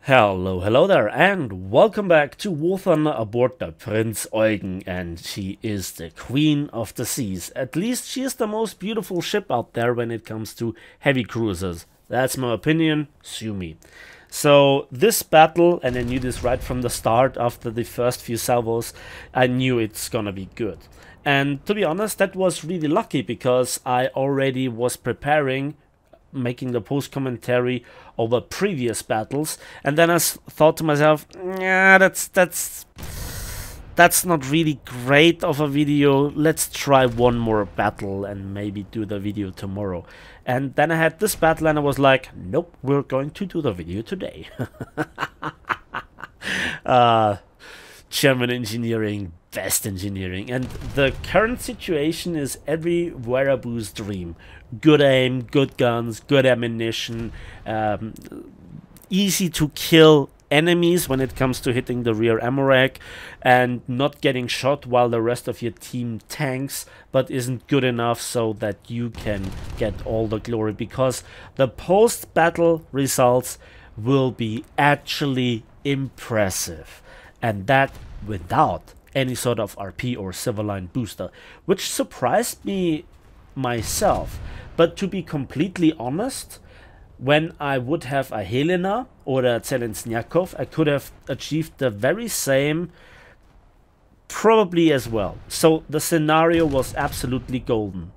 Hello there, and welcome back to War Thunder aboard the Prinz Eugen, and she is the queen of the seas. At least she is the most beautiful ship out there when it comes to heavy cruisers. That's my opinion, sue me. So this battle, and I knew this right from the start after the first few salvos, I knew it's gonna be good. And to be honest, that was really lucky because I already was preparing making the post commentary over previous battles, and then I thought to myself, yeah, that's not really great of a video. Let's try one more battle and maybe do the video tomorrow. And then I had this battle and I was like, nope, we're going to do the video today. German engineering, best engineering, and the current situation is every wereaboo's dream. Good aim, good guns, good ammunition, easy to kill enemies when it comes to hitting the rear ammo rack, and not getting shot while the rest of your team tanks, but isn't good enough so that you can get all the glory, because the post-battle results will be actually impressive, and that without any sort of RP or civil line booster, which surprised me myself. But to be completely honest, when I would have a Helena or a Zelensnyakov, I could have achieved the very same probably as well. So the scenario was absolutely golden.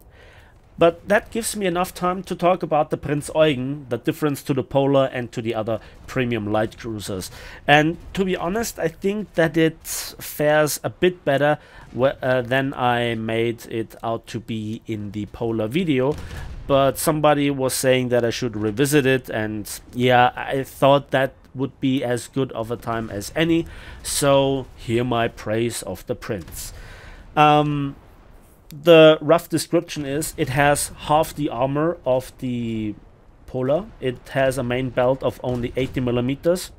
But that gives me enough time to talk about the Prinz Eugen, the difference to the Pola and to the other premium light cruisers. And to be honest, I think that it fares a bit better than I made it out to be in the Pola video. But somebody was saying that I should revisit it, and yeah, I thought that would be as good of a time as any. So hear my praise of the Prinz. The rough description is it has half the armor of the Pola. It has a main belt of only 80 millimeters.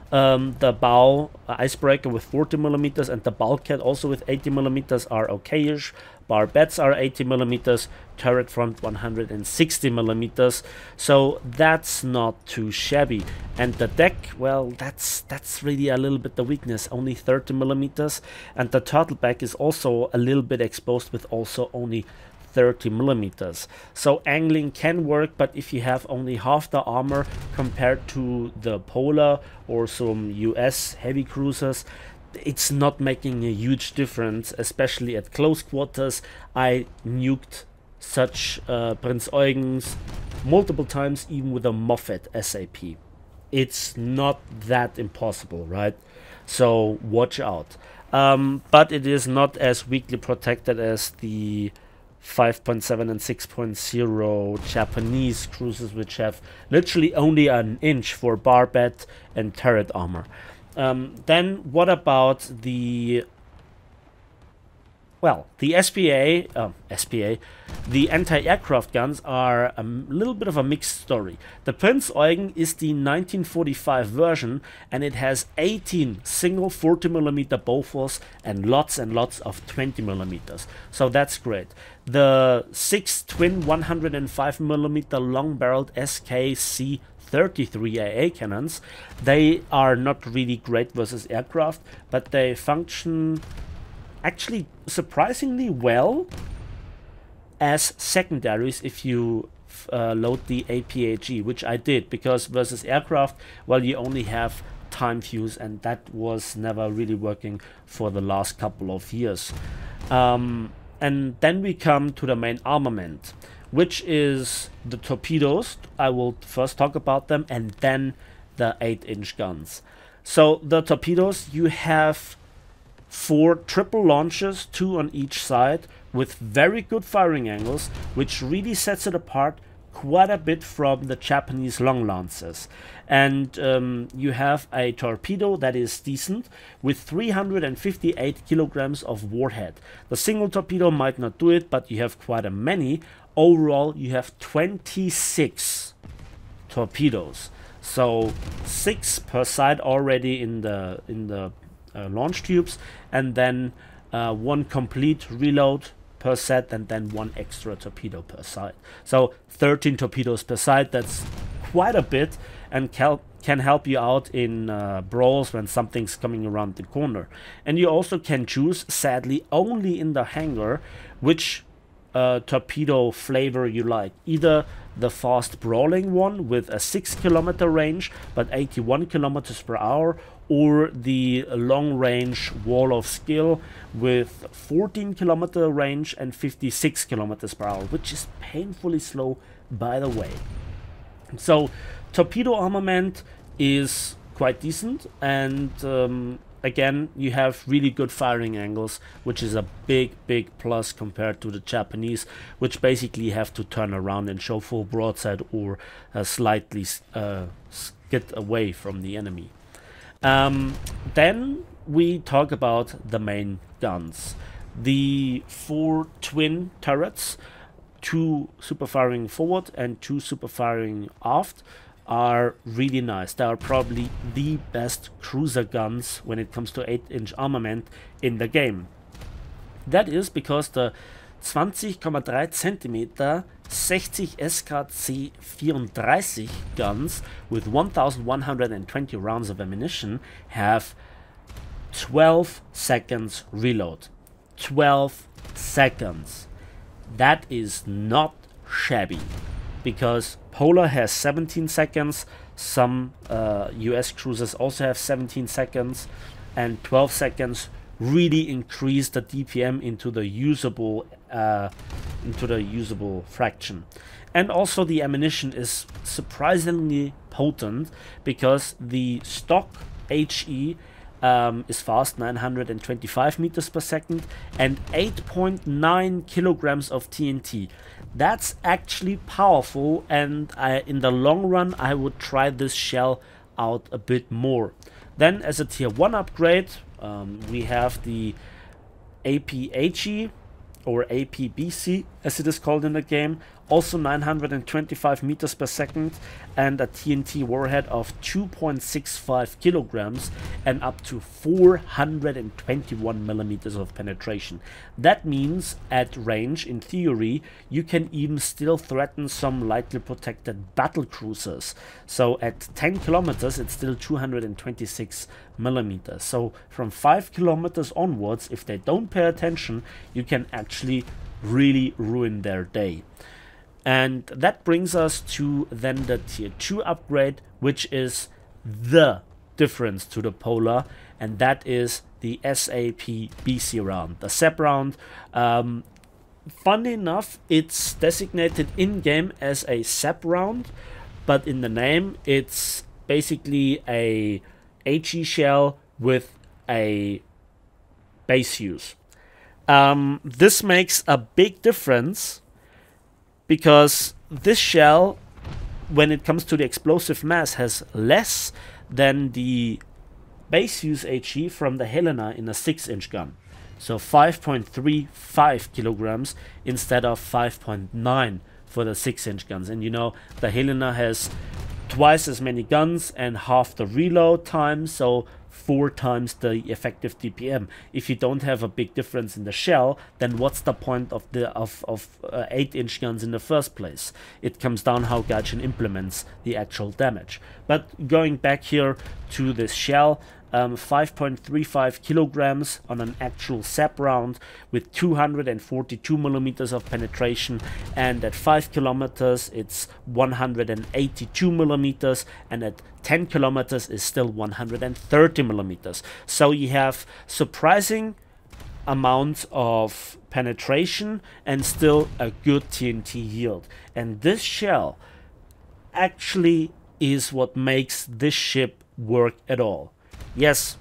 The bow icebreaker with 40 millimeters and the bulkhead also with 80 millimeters are okayish. Barbettes are 80 millimeters, turret front 160 millimeters, so that's not too shabby. And the deck, well, that's really a little bit the weakness, only 30 millimeters, and the turtleback is also a little bit exposed with also only 30 millimeters. So angling can work, but if you have only half the armor compared to the Pola or some US heavy cruisers, it's not making a huge difference, especially at close quarters. I nuked such Prinz Eugens multiple times, even with a Moffat SAP. It's not that impossible, right? So watch out. But it is not as weakly protected as the 5.7 and 6.0 Japanese cruisers, which have literally only an inch for barbette and turret armor. Then what about the, well, the SPA, the anti-aircraft guns are a little bit of a mixed story. The Prinz Eugen is the 1945 version, and it has 18 single 40mm Bofors and lots of 20mm. So that's great. The 6 twin 105mm long-barreled SKC 33 AA cannons, they are not really great versus aircraft, but they function actually surprisingly well as secondaries if you load the APAG, which I did, because versus aircraft, well, you only have time fuse, and that was never really working for the last couple of years. And then we come to the main armament, which is the Torpedoes. I will first talk about them, and then the 8-inch guns. So the Torpedoes, you have 4 triple launchers, 2 on each side, with very good firing angles, which really sets it apart quite a bit from the Japanese long lances. And you have a torpedo that is decent with 358 kilograms of warhead. The single torpedo might not do it, but you have quite a many. Overall, you have 26 torpedoes, so 6 per side already in the launch tubes, and then 1 complete reload per set, and then 1 extra torpedo per side. So 13 torpedoes per side. That's quite a bit, and can help you out in brawls when something's coming around the corner. And you also can choose, sadly only in the hangar, which torpedo flavor you like. Either the fast brawling one with a 6 kilometer range but 81 kilometers per hour, or the long range wall of skill with 14 kilometer range and 56 kilometers per hour, which is painfully slow, by the way. So torpedo armament is quite decent, and again, you have really good firing angles, which is a big plus compared to the Japanese, which basically have to turn around and show full broadside or slightly skid away from the enemy. Then we talk about the main guns. The 4 twin turrets, 2 super firing forward and 2 super firing aft, are really nice. They are probably the best cruiser guns when it comes to 8-inch armament in the game. That is because the 20,3 cm 60 SKC 34 guns with 1120 rounds of ammunition have 12 seconds reload. 12 seconds. That is not shabby, because Pola has 17 seconds, some US cruisers also have 17 seconds, and 12 seconds really increase the DPM into the usable fraction. And also the ammunition is surprisingly potent, because the stock HE is fast, 925 meters per second, and 8.9 kilograms of TNT. That's actually powerful, and in the long run I would try this shell out a bit more. Then as a tier 1 upgrade, we have the APHE, or APBC as it is called in the game, also 925 meters per second, and a TNT warhead of 2.65 kilograms and up to 421 millimeters of penetration. That means at range, in theory, you can even still threaten some lightly protected battle cruisers. So at 10 kilometers it's still 226 millimeters. So from 5 kilometers onwards, if they don't pay attention, you can actually really ruin their day. And that brings us to then the tier 2 upgrade, which is the difference to the Pola, and that is the SAP BC round, the SAP round. Funny enough, it's designated in-game as a SAP round, but in the name it's basically a HE shell with a base use. This makes a big difference, because this shell, when it comes to the explosive mass, has less than the base use HE from the Helena in a 6-inch gun. So 5.35 kilograms instead of 5.9 for the 6-inch guns. And you know, the Helena has twice as many guns and half the reload time, so 4 times the effective DPM. If you don't have a big difference in the shell, then what's the point of the 8-inch guns in the first place? It comes down how Gaijin implements the actual damage. But going back here to this shell, 5.35 kilograms on an actual SAP round with 242 millimeters of penetration, and at 5 kilometers it's 182 millimeters, and at 10 kilometers is still 130 millimeters. So you have surprising amounts of penetration and still a good TNT yield. And this shell actually is what makes this ship work at all. Yes,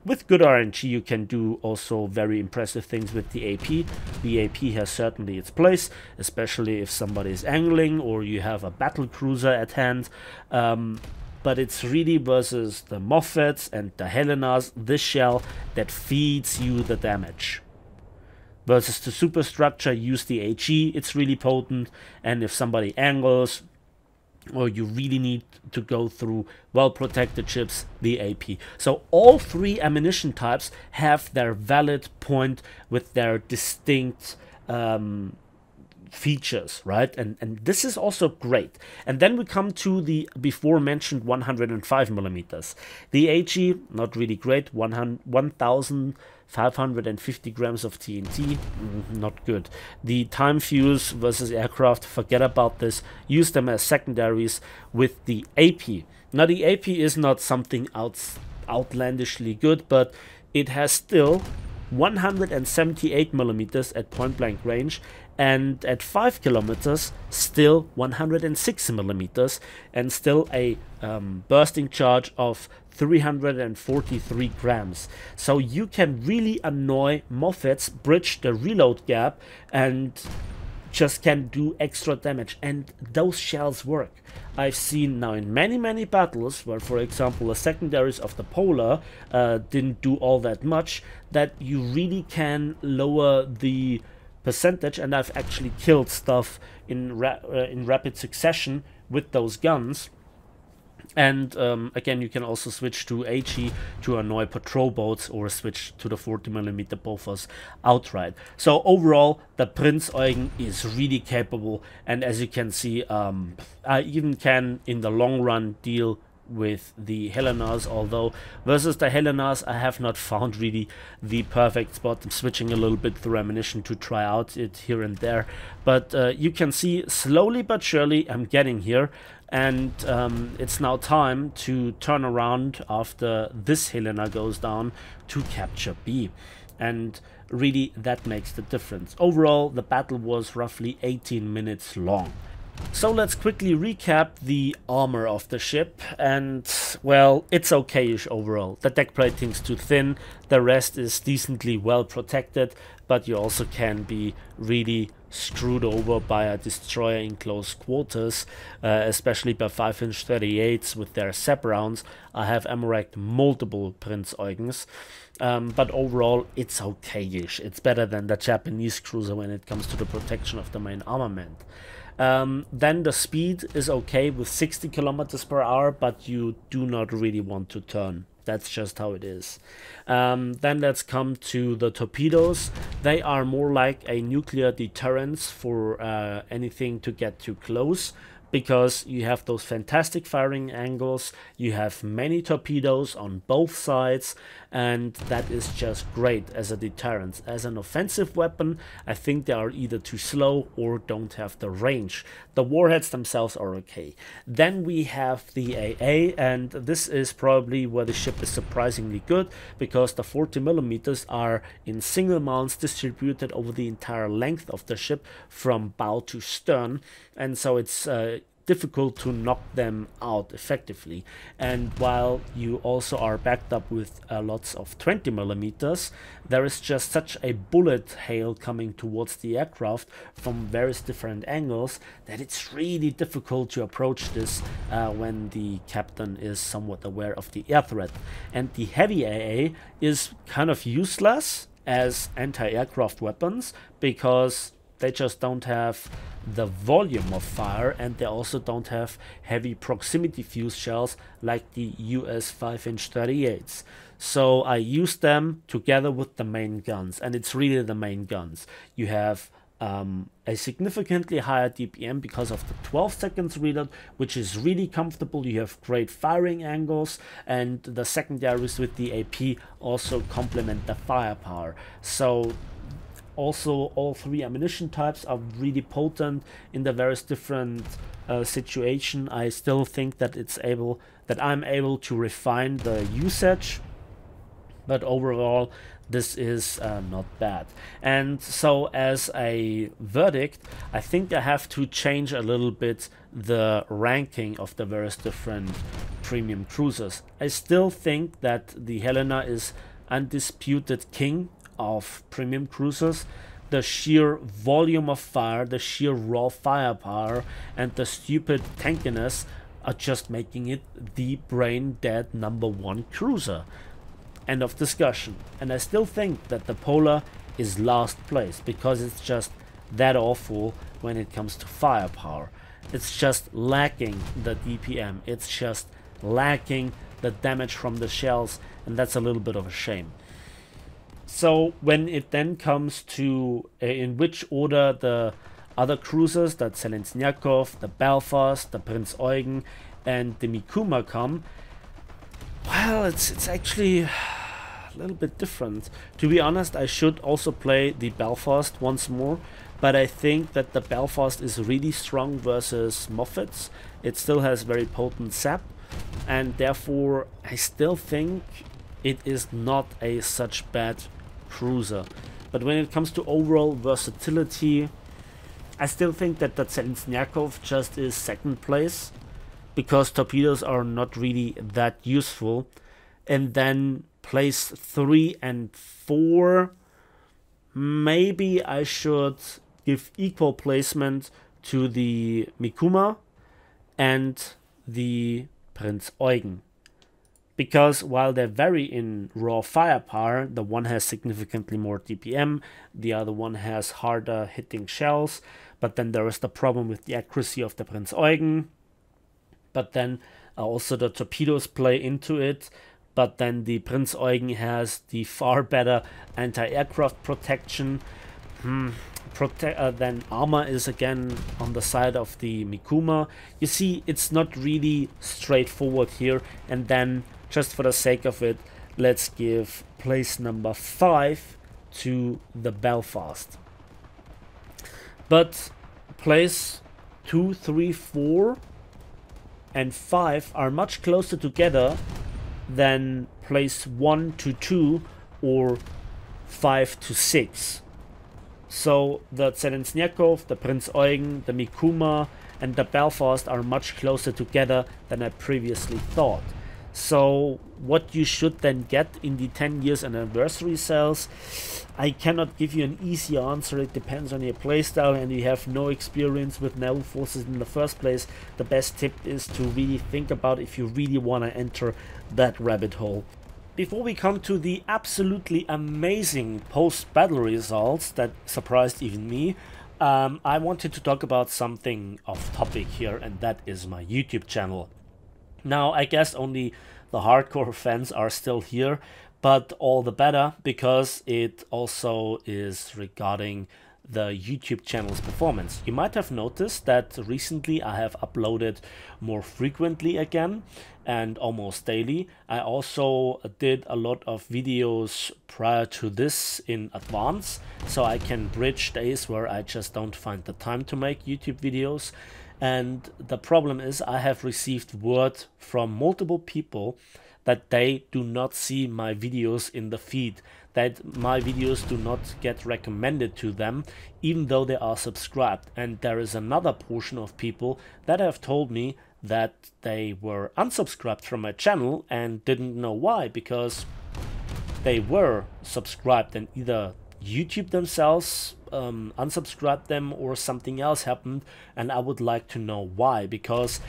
with good RNG you can do also very impressive things with the AP. The AP has certainly its place, especially if somebody is angling or you have a battle cruiser at hand. But it's really versus the Moffats and the Helenas, this shell, that feeds you the damage. Versus the superstructure, use the HE, it's really potent, and if somebody angles, or you really need to go through well-protected ships, the AP. So all 3 ammunition types have their valid point with their distinct features, right? And this is also great. And then we come to the before mentioned 105 millimeters. The AG, not really great, 1,550 grams of TNT, not good. The time fuse versus aircraft, forget about this. Use them as secondaries with the AP. Now the AP is not something outlandishly good, but it has still 178 millimeters at point blank range, and at 5 kilometers still 106 millimeters, and still a bursting charge of 343 grams. So you can really annoy Moffats, bridge the reload gap, and just can do extra damage, and those shells work. I've seen now in many battles where, for example, the secondaries of the Pola didn't do all that much, that you really can lower the percentage, and I've actually killed stuff in rapid succession with those guns. And again, you can also switch to HE to annoy patrol boats, or switch to the 40mm Bofors outright. So overall, the Prinz Eugen is really capable, and as you can see, I even can in the long run deal with the Helenas, although versus the Helenas I have not found really the perfect spot. I'm switching a little bit through ammunition to try out it here and there, but you can see slowly but surely I'm getting here. And it's now time to turn around after this Helena goes down to capture B. And really that makes the difference. Overall, the battle was roughly 18 minutes long. So let's quickly recap the armor of the ship, and well, it's okayish overall. The deck plating's too thin, the rest is decently well protected, but you also can be really screwed over by a destroyer in close quarters, especially by 5-inch 38s with their SAP rounds. I have ammo-racked multiple Prinz Eugens, but overall it's okayish. It's better than the Japanese cruiser when it comes to the protection of the main armament. Then the speed is okay with 60 kilometers per hour, but you do not really want to turn. That's just how it is. Then let's come to the torpedoes. They are more like a nuclear deterrence for anything to get too close, because you have those fantastic firing angles, you have many torpedoes on both sides, and that is just great as a deterrent. As an offensive weapon, I think they are either too slow or don't have the range. The warheads themselves are okay. Then we have the AA, and this is probably where the ship is surprisingly good, because the 40mm are in single mounts distributed over the entire length of the ship from bow to stern, and so it's difficult to knock them out effectively. And while you also are backed up with lots of 20mm, there is just such a bullet hail coming towards the aircraft from various different angles that it's really difficult to approach this when the captain is somewhat aware of the air threat. And the heavy AA is kind of useless as anti-aircraft weapons, because they just don't have the volume of fire, and they also don't have heavy proximity fuse shells like the US 5-inch 38s. So I use them together with the main guns, and it's really the main guns. You have a significantly higher DPM because of the 12 seconds reload, which is really comfortable. You have great firing angles, and the secondaries with the AP also complement the firepower. So also all three ammunition types are really potent in the various different situation. I still think that I'm able to refine the usage, but overall this is not bad. And so as a verdict, I think I have to change a little bit the ranking of the various different premium cruisers. I still think that the Helena is undisputed king of premium cruisers. The sheer volume of fire, the sheer raw firepower, and the stupid tankiness are just making it the brain dead #1 cruiser. End of discussion. And I still think that the Pola is last place, because it's just that awful when it comes to firepower. It's just lacking the DPM, it's just lacking the damage from the shells, and that's a little bit of a shame. So when it then comes to in which order the other cruisers, the Zelensnyakov, the Belfast, the Prinz Eugen and the Mikuma come, well, it's actually a little bit different. To be honest, I should also play the Belfast once more, but I think that the Belfast is really strong versus Moffats. It still has very potent sap, and therefore I still think it is not a such bad cruiser. But when it comes to overall versatility, I still think that the Zelensnyakov just is second place, because torpedoes are not really that useful. And then place 3 and 4, maybe I should give equal placement to the Mikuma and the Prinz Eugen. Because while they vary in raw firepower, the one has significantly more DPM, the other one has harder hitting shells, but then there is the problem with the accuracy of the Prinz Eugen. But then also the torpedoes play into it. But then the Prinz Eugen has the far better anti-aircraft protection. Then armor is again on the side of the Mikuma. You see, it's not really straightforward here. And then, just for the sake of it, let's give place number 5 to the Belfast. But place 2, 3, 4 and 5 are much closer together than place 1 to 2 or 5 to 6. So the Zelensnyakov, the Prinz Eugen, the Mikuma and the Belfast are much closer together than I previously thought. So what you should then get in the 10 years anniversary sales, I cannot give you an easy answer. It depends on your playstyle, and you have no experience with naval forces in the first place. The best tip is to really think about if you really want to enter that rabbit hole. Before we come to the absolutely amazing post-battle results that surprised even me, I wanted to talk about something off topic here, and that is my YouTube channel. Now, I guess only the hardcore fans are still here, but all the better, because it also is regarding the YouTube channel's performance. You might have noticed that recently I have uploaded more frequently again and almost daily. I also did a lot of videos prior to this in advance, so I can bridge days where I just don't find the time to make YouTube videos. And the problem is, I have received word from multiple people that they do not see my videos in the feed, that my videos do not get recommended to them, even though they are subscribed. And there is another portion of people that have told me that they were unsubscribed from my channel and didn't know why, because they were subscribed and either YouTube themselves unsubscribed them or something else happened, and I would like to know why. Because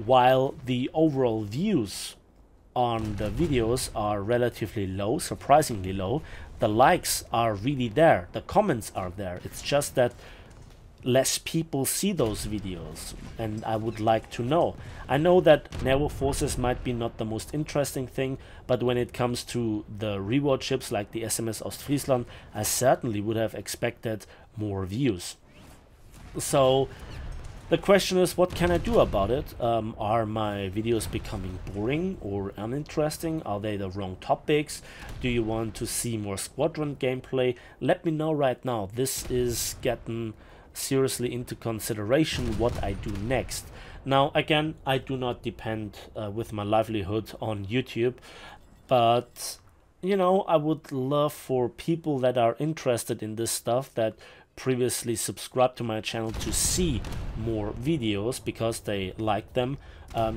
while the overall views on the videos are relatively low, surprisingly low, the likes are really there, the comments are there. It's just that less people see those videos, and I would like to know. I know that naval forces might be not the most interesting thing, but when it comes to the reward ships like the SMS Ostfriesland, I certainly would have expected more views. So the question is, what can I do about it? Are my videos becoming boring or uninteresting? Are they the wrong topics? Do you want to see more squadron gameplay? Let me know right now. This is getting seriously into consideration what I do next. Now again, I do not depend with my livelihood on YouTube, but you know, I would love for people that are interested in this stuff, that previously subscribed to my channel, to see more videos because they like them,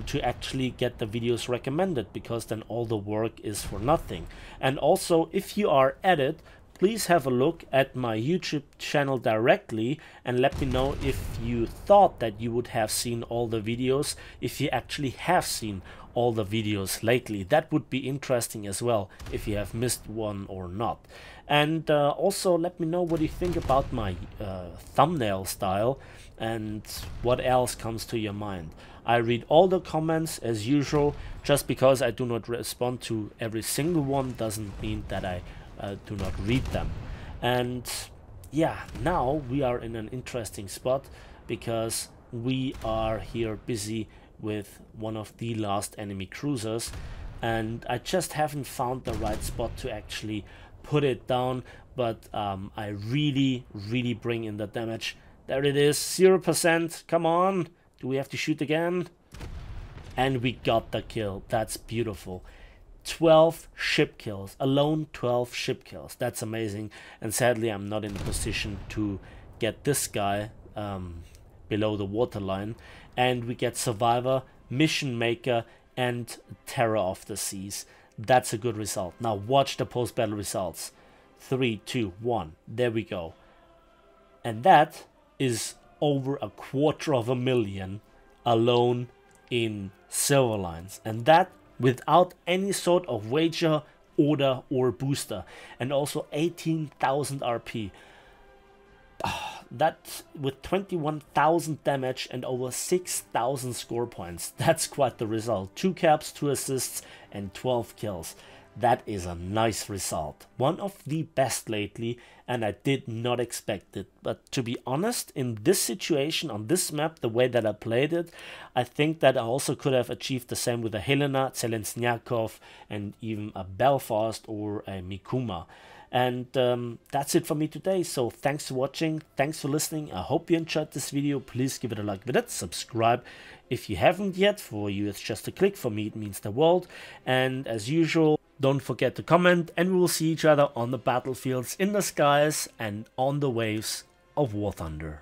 to actually get the videos recommended, because then all the work is for nothing. And also, if you are at it, please have a look at my YouTube channel directly and let me know if you thought that you would have seen all the videos, if you actually have seen all the videos lately. That would be interesting as well, if you have missed one or not. And also let me know what you think about my thumbnail style and what else comes to your mind. I read all the comments as usual. Just because I do not respond to every single one doesn't mean that I do not read them. And yeah, now we are in an interesting spot because we are here busy with one of the last enemy cruisers, and I just haven't found the right spot to actually put it down, but I really bring in the damage. There it is, 0%. Come on, do we have to shoot again? And we got the kill. That's beautiful. 12 ship kills, alone 12 ship kills. That's amazing. And sadly, I'm not in a position to get this guy below the waterline. And we get Survivor, Mission Maker, and Terror of the Seas. That's a good result. Now watch the post-battle results. 3, 2, 1. There we go. And that is over 250,000 alone in silver lines. And that without any sort of wager, order, or booster. And also 18,000 RP. That with 21,000 damage and over 6,000 score points. That's quite the result. 2 caps, 2 assists, and 12 kills. That is a nice result. One of the best lately, and I did not expect it. But to be honest, in this situation, on this map, the way that I played it, I think that I also could have achieved the same with a Helena, Zelensnyakov, and even a Belfast or a Mikuma. And that's it for me today. So thanks for watching, thanks for listening. I hope you enjoyed this video. Please give it a like with it, subscribe if you haven't yet. For you it's just a click, for me it means the world. And as usual, don't forget to comment, and we will see each other on the battlefields, in the skies, and on the waves of War Thunder.